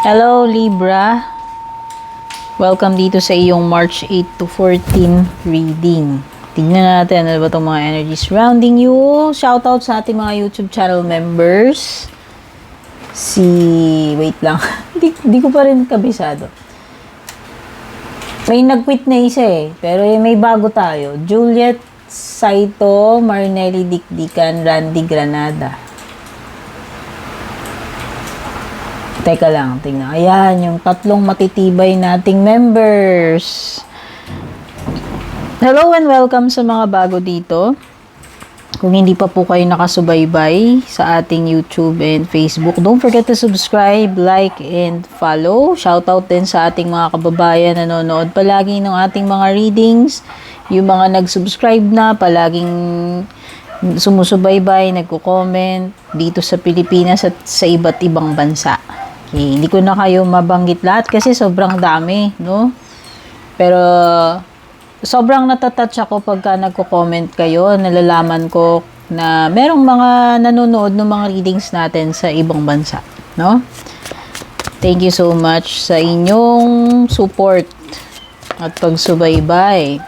Hello Libra, welcome dito sa iyong March 8 to 14 reading. Tignan natin ano ba itong mga energies surrounding you. Shoutout sa ating mga YouTube channel members. Wait lang, di ko pa rin kabisado. May nag-quit na isa pero may bago tayo. Juliet Saito, Marinelli Dikdikan, Randy Granada. Teka lang, tingnan. Ayan, yung tatlong matitibay nating members. Hello and welcome sa mga bago dito. Kung hindi pa po kayo nakasubaybay sa ating YouTube and Facebook, don't forget to subscribe, like, and follow. Shoutout din sa ating mga kababayan na nanonood palagi ng ating mga readings. Yung mga nag-subscribe na, palaging sumusubaybay, nagko-comment dito sa Pilipinas at sa iba't ibang bansa. Okay, hindi ko na kayo mabanggit lahat kasi sobrang dami, no? Pero sobrang natatouch ako pagka nagko-comment kayo, nalalaman ko na merong mga nanonood ng mga readings natin sa ibang bansa, no? Thank you so much sa inyong support at pagsubaybay.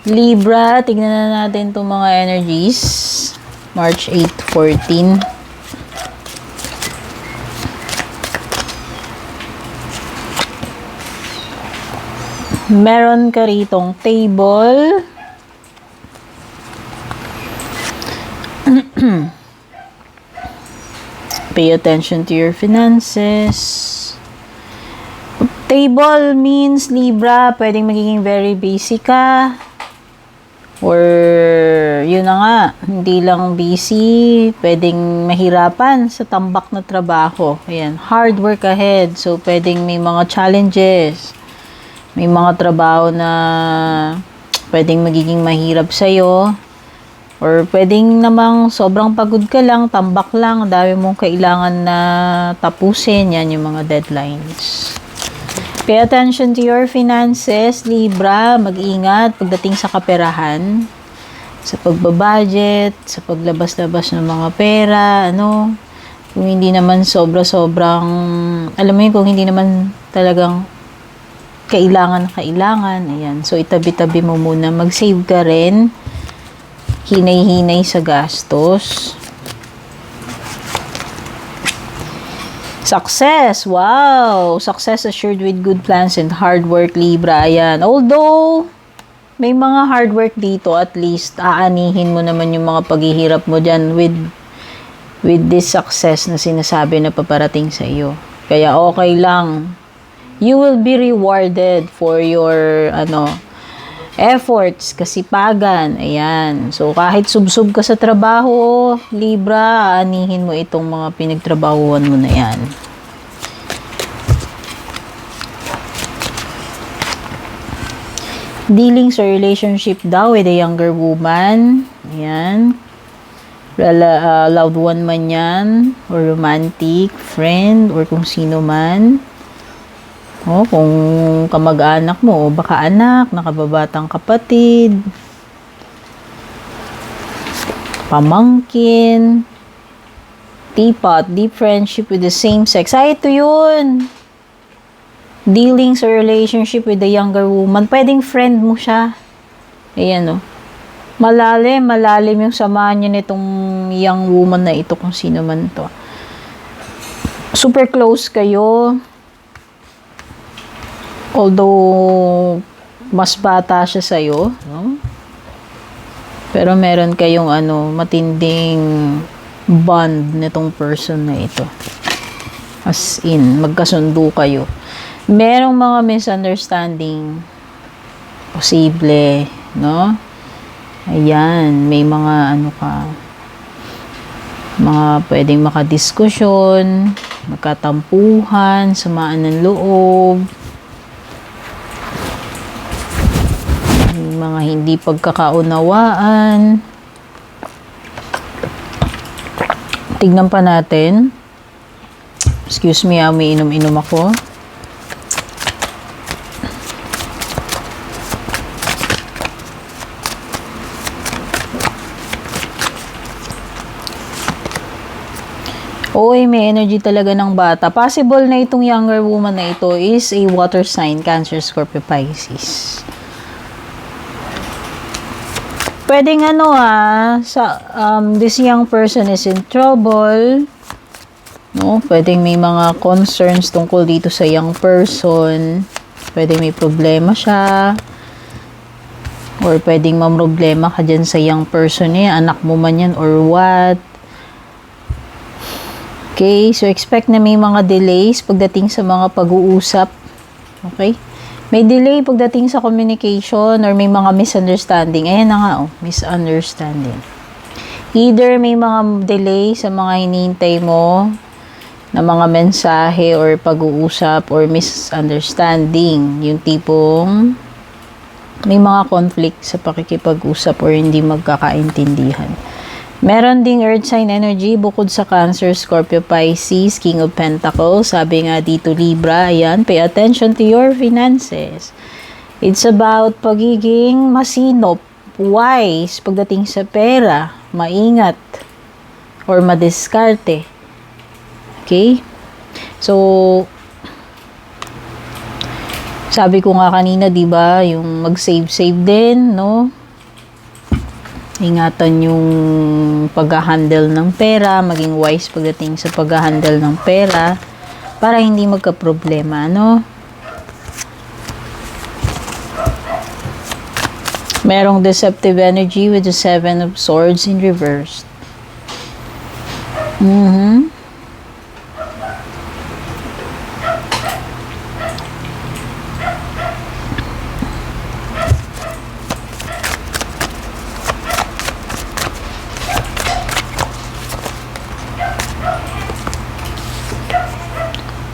Libra, tignan na natin itong mga energies. March 8 to 14. Meron ka ritong table. Pay attention to your finances. Table means, Libra, pwedeng magiging very busy ka. Or, yun na nga, hindi lang busy, pwedeng mahirapan sa tambak na trabaho. Ayan, hard work ahead. So, pwedeng may mga challenges. May mga trabaho na pwedeng magiging mahirap sa'yo. Or pwedeng namang sobrang pagod ka lang, tambak lang, dami mong kailangan na tapusin. Yan yung mga deadlines. Pay attention to your finances, Libra. Mag-ingat pagdating sa kaperahan. Sa pagbabudget, sa paglabas-labas ng mga pera, ano. Kung hindi naman sobra-sobrang, alam mo yun, kung hindi naman talagang kailangan. Ayan. So, itabi-tabi mo muna. Mag-save ka rin. Hinay-hinay sa gastos. Success! Wow! Success assured with good plans and hard work, Libra. Ayan. Although, may mga hard work dito, at least, aanihin mo naman yung mga paghihirap mo dyan with this success na sinasabi na paparating sa iyo. Kaya okay lang. You will be rewarded for your efforts, kasipagan. Ayan. So, kahit subsub ka sa trabaho, Libra, aanihin mo itong mga pinagtrabahuan mo na yan. Dealing sa relationship daw with a younger woman. Ayan. Loved one man yan, or romantic, friend, or kung sino man. Kung kamag-anak mo, o baka anak, nakababatang kapatid, pamangkin, teapot, deep friendship with the same sex. Ay, ito yun. Dealing sa relationship with the younger woman. Pwedeng friend mo siya. Ayan, malalim yung samahan niya nitong young woman na ito, kung sino man to. Super close kayo. Although, mas bata siya sa'yo, no? Pero meron kayong matinding bond nitong person na ito. As in, magkasundo kayo. Merong mga misunderstanding. Posible, no? Ayan, may mga mga pwedeng makadiskusyon, magkatampuhan, samaan ng loob, mga hindi pagkakaunawaan. Tignan pa natin. Excuse me, may inom-inom ako. Oy, may energy talaga ng bata. Possible na itong younger woman na ito is a water sign, Cancer, Scorpio, Pisces. Pwedeng this young person is in trouble. No, pwedeng may mga concerns tungkol dito sa young person. Pwedeng may problema siya. Or pwedeng mamroblema ka dyan sa young person niya, anak mo man yan or what. Okay, so expect na may mga delays pagdating sa mga pag-uusap. Okay? May delay pagdating sa communication or may mga misunderstanding. Ayan na nga, misunderstanding. Either may mga delay sa mga hinihintay mo na mga mensahe or pag-uusap or misunderstanding. Yung tipong may mga conflict sa pakikipag-usap or hindi magkakaintindihan. Meron ding earth sign energy bukod sa Cancer, Scorpio, Pisces, King of Pentacles. Sabi nga dito Libra, ayan, pay attention to your finances. It's about pagiging masinop, wise pagdating sa pera, maingat, or madiskarte. Okay? So, sabi ko nga kanina, 'di ba, yung mag-save din, no? Ingatan yung pag-handle ng pera, maging wise pagdating sa pag-handle ng pera para hindi magka-problema, no? Merong deceptive energy with the 7 of Swords in reverse.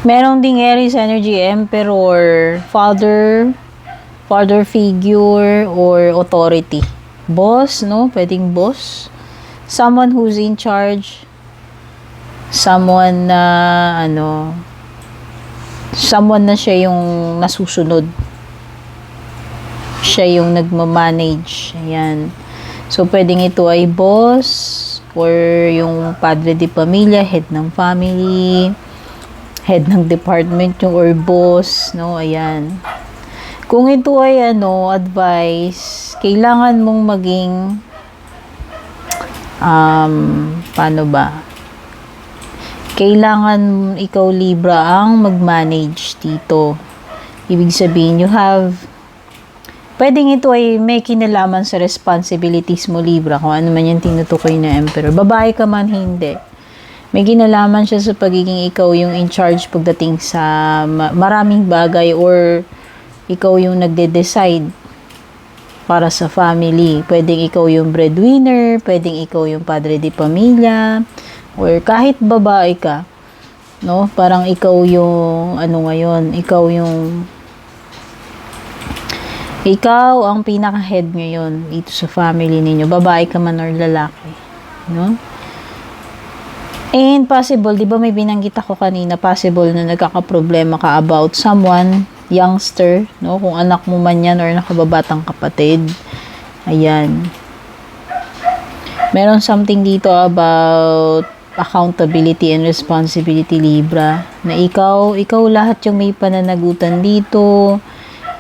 Merong ding Aries energy, Emperor, father figure, or authority. Boss, no? Pwedeng boss. Someone who's in charge. Someone na, someone na siya yung nasusunod. Siya yung nagmamanage. Ayan. So, pwedeng ito ay boss, or yung padre de pamilya, head ng family, head ng department yung or boss, no? Ayan. Kung ito ay advice, kailangan mong maging paano ba? Kailangan ikaw Libra ang mag-manage dito. Ibig sabihin, pwedeng ito ay may kinalaman sa responsibilities mo Libra, kung ano man yung tinutukoy na Emperor. Babae ka man, hindi. May ginalaman siya sa pagiging ikaw yung in charge pagdating sa maraming bagay or ikaw yung nagde-decide para sa family. Pwedeng ikaw yung breadwinner, pwedeng ikaw yung padre de pamilya, or kahit babae ka, no? Parang ikaw yung ikaw ang pinaka-head ngayon dito sa family ninyo. Babae ka man or lalaki, no? And possible, di ba may binanggit ako kanina, possible na nagkakaproblema ka about someone, youngster, no? Kung anak mo man yan or nakababatang kapatid. Ayan. Meron something dito about accountability and responsibility, Libra. Na ikaw lahat yung may pananagutan dito.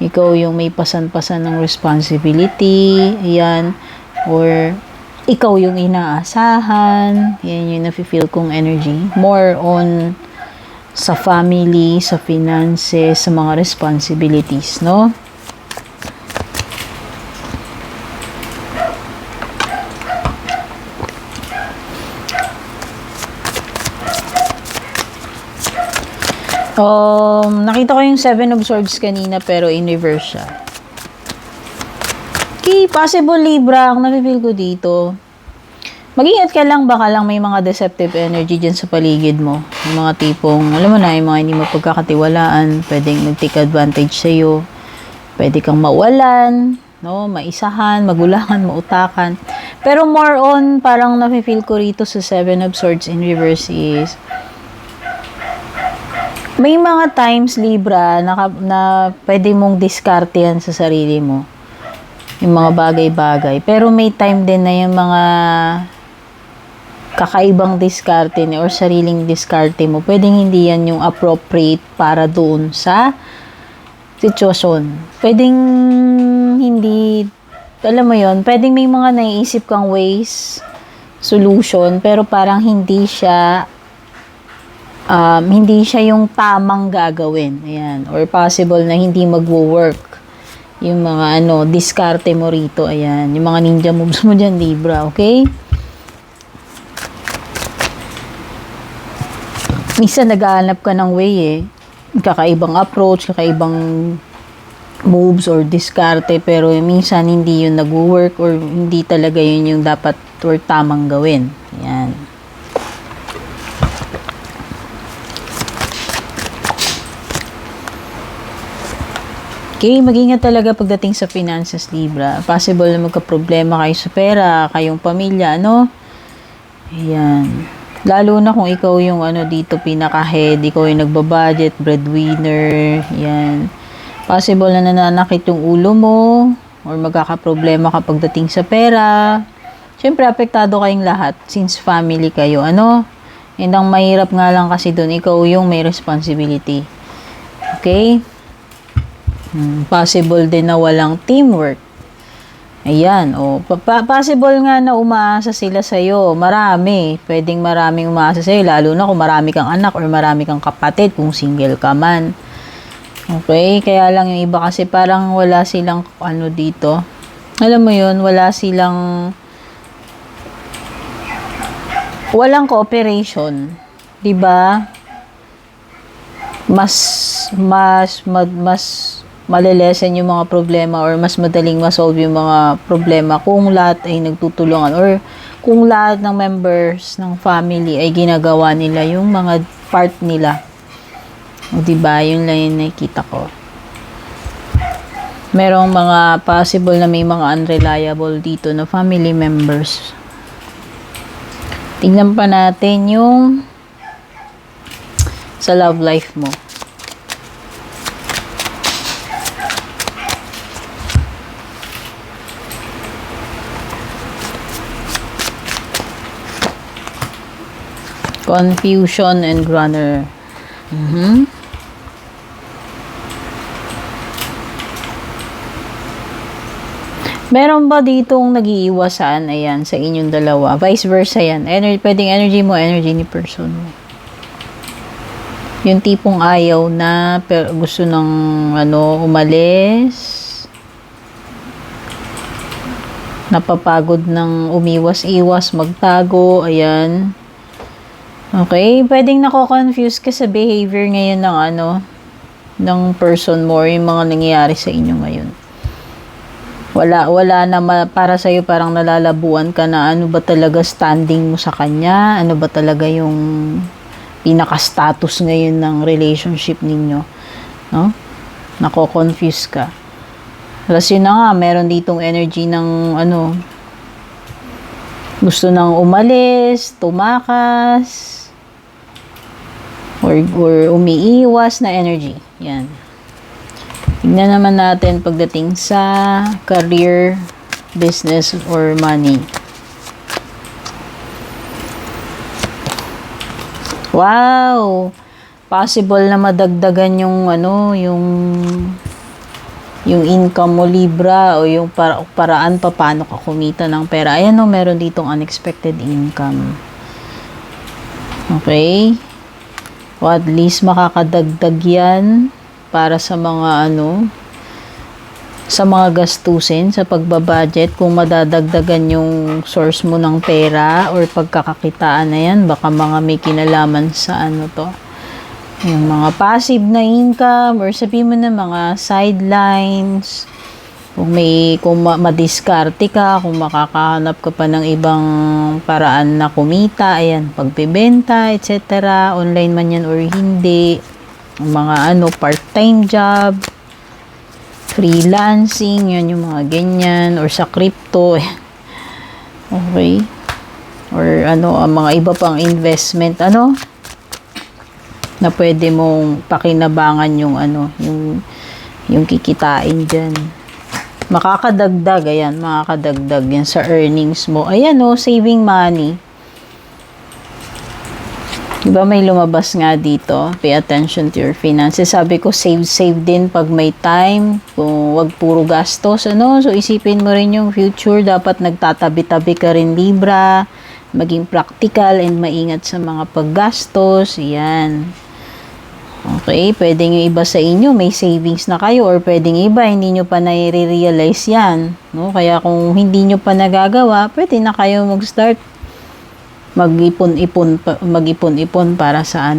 Ikaw yung may pasan-pasan ng responsibility. Ayan. Or ikaw yung inaasahan. Yan yung nafe-feel kong energy. More on sa family, sa finances, sa mga responsibilities, no? Nakita ko yung 7 of Swords kanina pero in reverse siya. Okay, possible Libra, ang nafe-feel ko dito. Mag-ingat ka lang, baka lang may mga deceptive energy dyan sa paligid mo. Yung mga tipong, alam mo na, yung mga hindi mapagkakatiwalaan, pwedeng mag-take advantage sa'yo. Pwede kang mawalan, no? Maisahan, magulangan, mautakan. Pero more on, parang nafe-feel ko rito sa 7 of Swords in reverse is, may mga times, Libra, na pwede mong diskarte yan sa sarili mo. Yung mga bagay-bagay. Pero may time din na yung mga kakaibang diskarte ni or sariling diskarte mo, pwedeng hindi yan yung appropriate para doon sa sitwasyon. Pwedeng hindi, alam mo yon, pwedeng may mga naiisip kang ways, solution, pero parang hindi siya yung tamang gagawin. Ayan. Or possible na hindi magwo-work yung mga diskarte mo rito. Ayan. Yung mga ninja moves mo dyan, Libra. Okay? Minsan naghahanap ka ng way kakaibang approach, kakaibang moves or diskarte, pero minsan hindi yun nag-work or hindi talaga yun yung dapat or tamang gawin. Yan. Okay, mag-ingat talaga pagdating sa finances, Libra. Possible na magka-problema kayo sa pera, kayong pamilya, Ayan. Lalo na kung ikaw yung dito pinaka-head, ikaw yung nagbabudget, breadwinner, yan. Possible na nananakit yung ulo mo or magkakaproblema ka pagdating sa pera. Siyempre, apektado kayong lahat since family kayo, And ang mahirap nga lang kasi doon, ikaw yung may responsibility. Okay? Possible din na walang teamwork. Ayan, possible nga na umaasa sila sa'yo. Marami. Pwedeng maraming umaasa sa'yo, lalo na kung marami kang anak or marami kang kapatid, kung single ka man. Okay, kaya lang yung iba kasi parang wala silang dito. Alam mo yun, walang cooperation. 'Di ba? Mas malelesen yung mga problema or mas madaling ma-solve yung mga problema kung lahat ay nagtutulungan or kung lahat ng members ng family ay ginagawa nila yung mga part nila. O diba? Yun lang yung nakikita ko. Merong mga possible na may mga unreliable dito na family members. Tingnan pa natin yung sa love life mo. Confusion and runner. Meron ba ditong nag-iiwasan? Ayan, sa inyong dalawa. Vice versa yan. Pwedeng energy mo, energy ni person mo. Yung tipong ayaw na, pero gusto ng umalis. Napapagod ng umiwas-iwas, magtago. Ayan. Okay, pwedeng nako-confuse ka sa behavior ngayon ng person mo or yung mga nangyayari sa inyo ngayon. Wala na para sa iyo, parang nalalabuan ka na ano ba talaga standing mo sa kanya, ano ba talaga yung pinaka-status ngayon ng relationship ninyo, no? Nako-confuse ka. Kasi na nga, meron ditong energy ng gusto nang umalis, tumakas, or umiiwas na energy. Yan. Tignan naman natin pagdating sa career, business, or money. Wow! Possible na madagdagan yung yung income mo, Libra, o yung paraan pa paano ka kumita ng pera. Ayan meron ditong unexpected income. Okay? O at least makakadagdag yan para sa mga sa mga gastusin, sa pagbabudget. Kung madadagdagan yung source mo ng pera or pagkakakitaan na yan, baka mga may kinalaman sa yung mga passive na income or sabihin mo na mga sidelines. Kung madiskarte ka, kung makakahanap ka pa ng ibang paraan na kumita, ayan, pagbebenta, etc. Online man yan or hindi. Mga part-time job, freelancing, yan yung mga ganyan, or sa crypto, okay. Or ang mga iba pang investment, na pwede mong pakinabangan yung kikitain dyan. Makakadagdag yan sa earnings mo. Ayan saving money. Diba may lumabas nga dito, pay attention to your finances. Sabi ko, save din pag may time. Kung wag puro gastos, ano. So, isipin mo rin yung future. Dapat nagtatabi-tabi ka rin, Libra. Maging practical and maingat sa mga paggastos. Yan. Okay, pwedeng yung iba sa inyo, may savings na kayo. Or pwedeng iba, hindi nyo pa nai-realize yan. No? Kaya kung hindi nyo pa nagagawa, pwede na kayo mag-start mag-ipon para sa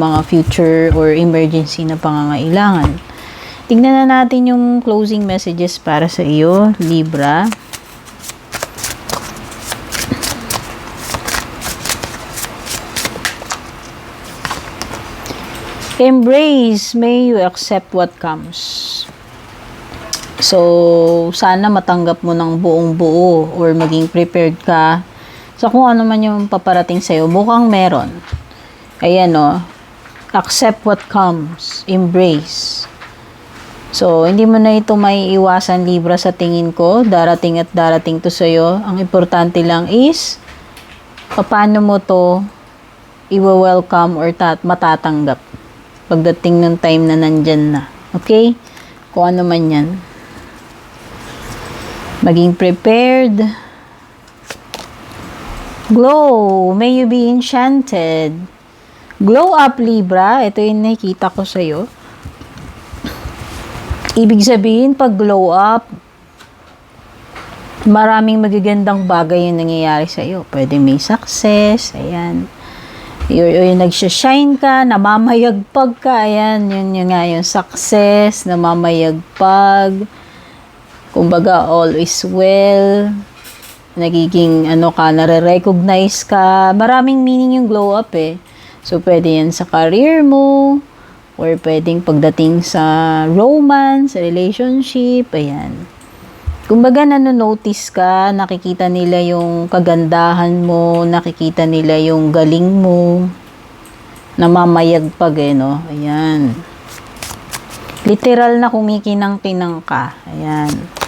mga future or emergency na pangangailangan. Tingnan na natin yung closing messages para sa iyo, Libra. Embrace, may you accept what comes. So, sana matanggap mo ng buong buo or maging prepared ka so, kung ano man yung paparating sa'yo, mukhang meron. Ayan, accept what comes. Embrace. So, hindi mo na ito may iwasan, Libra, sa tingin ko. Darating at darating to sa'yo. Ang importante lang is, paano mo to i-welcome or matatanggap pagdating ng time na nandyan na. Okay? Kung ano man yan. Maging prepared. Glow, may you be enchanted. Glow up, Libra. Ito yung nakikita ko sa'yo. Ibig sabihin, pag glow up, maraming magagandang bagay yung nangyayari sa'yo. Pwede may success, ayan. Yung nagsashine ka, namamayagpag ka, ayan. Yun nga yung success, namamayagpag. Kumbaga, all is well. Nagiging nare-recognize ka. Maraming meaning yung glow up eh. So, pwede yan sa career mo, or pwedeng pagdating sa romance, relationship, ayan. Kumbaga, nanonotice ka, nakikita nila yung kagandahan mo, nakikita nila yung galing mo, namamayagpag no? Ayan. Literal na kumikinang-kinang ka. Ayan.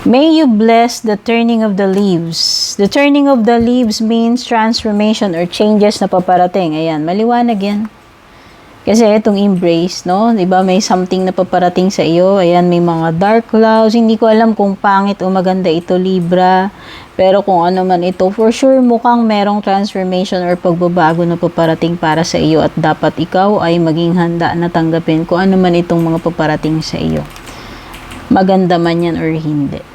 May you bless the turning of the leaves. The turning of the leaves means transformation or changes na paparating. Ayan, maliwanag yan. Kasi itong embrace, no? Diba may something na paparating sa iyo. Ayan, may mga dark clouds. Hindi ko alam kung pangit o maganda ito, Libra. Pero kung ano man ito, for sure mukhang merong transformation or pagbabago na paparating para sa iyo. At dapat ikaw ay maging handa na tanggapin kung ano man itong mga paparating sa iyo. Maganda man yan or hindi.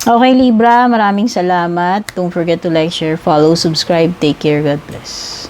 Okay, Libra, maraming salamat. Don't forget to like, share, follow, subscribe. Take care. God bless.